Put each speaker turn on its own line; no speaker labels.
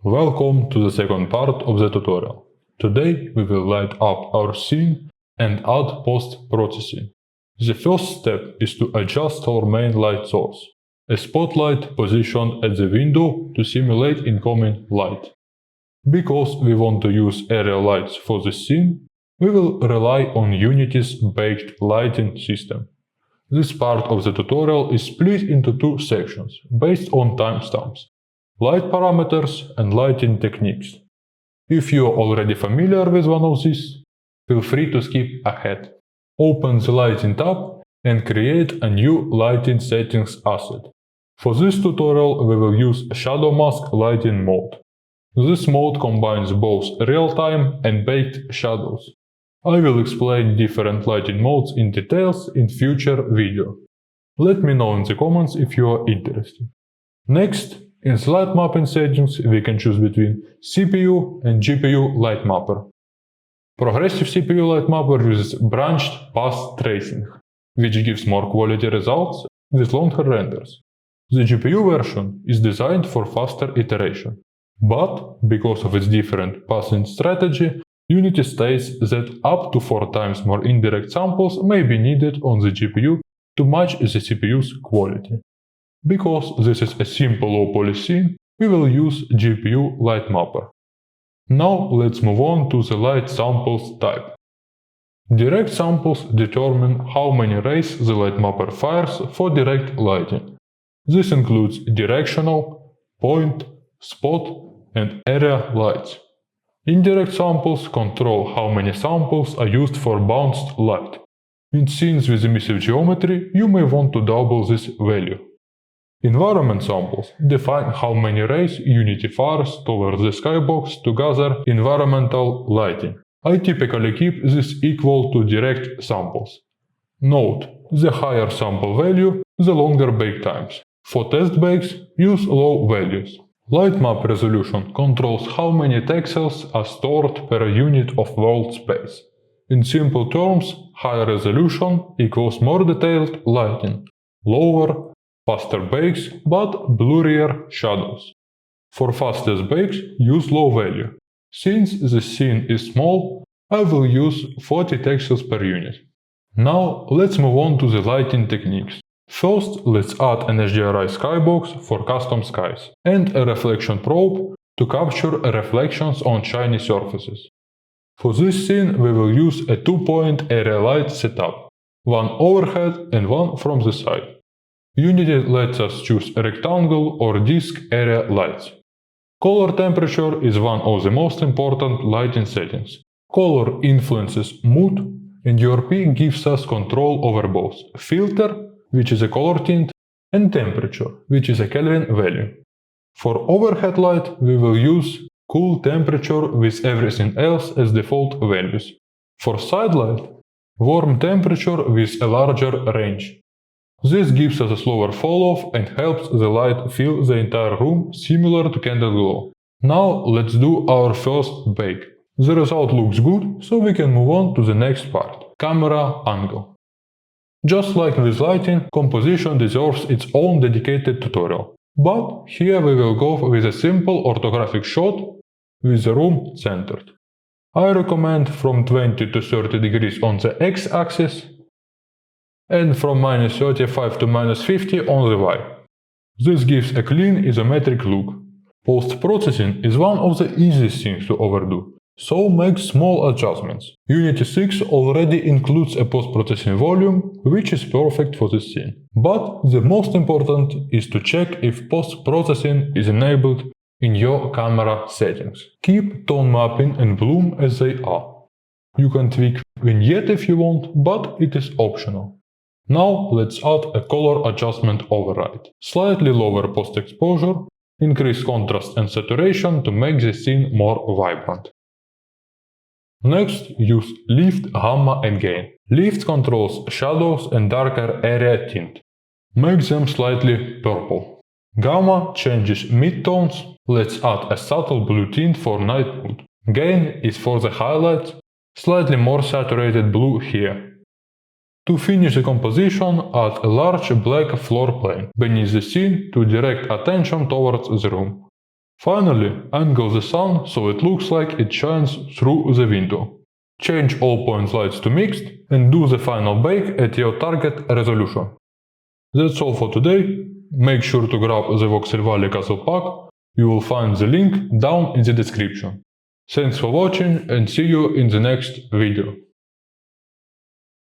Welcome to the second part of the tutorial. Today we will light up our scene and add post-processing. The first step is to adjust our main light source, a spotlight positioned at the window to simulate incoming light. Because we want to use area lights for the scene, we will rely on Unity's baked lighting system. This part of the tutorial is split into two sections based on timestamps: light parameters and lighting techniques. If you are already familiar with one of these, feel free to skip ahead. Open the lighting tab and create a new lighting settings asset. For this tutorial we will use shadow mask lighting mode. This mode combines both real-time and baked shadows. I will explain different lighting modes in details in future video. Let me know in the comments if you are interested. Next, in light mapping settings we can choose between CPU and GPU Lightmapper. Progressive CPU Lightmapper uses branched path tracing, which gives more quality results with longer renders. The GPU version is designed for faster iteration, but because of its different pathing strategy, Unity states that up to 4 times more indirect samples may be needed on the GPU to match the CPU's quality. Because this is a simple low-poly scene, we will use GPU Lightmapper. Now let's move on to the light samples type. Direct samples determine how many rays the Lightmapper fires for direct lighting. This includes directional, point, spot, and area lights. Indirect samples control how many samples are used for bounced light. In scenes with emissive geometry, you may want to double this value. Environment samples define how many rays Unity fires towards the skybox to gather environmental lighting. I typically keep this equal to direct samples. Note, the higher sample value, the longer bake times. For test bakes, use low values. Lightmap resolution controls how many texels are stored per unit of world space. In simple terms, higher resolution equals more detailed lighting, lower, faster bakes but blurrier shadows. For fastest bakes, use low value. Since the scene is small, I will use 40 texels per unit. Now let's move on to the lighting techniques. First, let's add an HDRI skybox for custom skies and a reflection probe to capture reflections on shiny surfaces. For this scene we will use a 2-point area light setup, one overhead and one from the side. Unity lets us choose rectangle or disc area lights. Color temperature is one of the most important lighting settings. Color influences mood, and URP gives us control over both filter, which is a color tint, and temperature, which is a Kelvin value. For overhead light, we will use cool temperature with everything else as default values. For side light, warm temperature with a larger range. This gives us a slower fall-off and helps the light fill the entire room similar to candle glow. Now let's do our first bake. The result looks good, so we can move on to the next part, camera angle. Just like with lighting, composition deserves its own dedicated tutorial. But here we will go with a simple orthographic shot with the room centered. I recommend from 20 to 30 degrees on the x-axis and from -35 to -50 on the y. This gives a clean isometric look. Post-processing is one of the easiest things to overdo, so make small adjustments. Unity 6 already includes a post-processing volume, which is perfect for this scene. But the most important is to check if post-processing is enabled in your camera settings. Keep tone mapping and bloom as they are. You can tweak vignette if you want, but it is optional. Now let's add a color adjustment override. Slightly lower post-exposure, increase contrast and saturation to make the scene more vibrant. Next, use lift, gamma and gain. Lift controls shadows and darker area tint. Make them slightly purple. Gamma changes midtones. Let's add a subtle blue tint for night mood. Gain is for the highlights, slightly more saturated blue here. To finish the composition, add a large black floor plane beneath the scene to direct attention towards the room. Finally, angle the sun so it looks like it shines through the window. Change all point lights to mixed and do the final bake at your target resolution. That's all for today. Make sure to grab the Voxel Valley Castle pack. You will find the link down in the description. Thanks for watching and see you in the next video.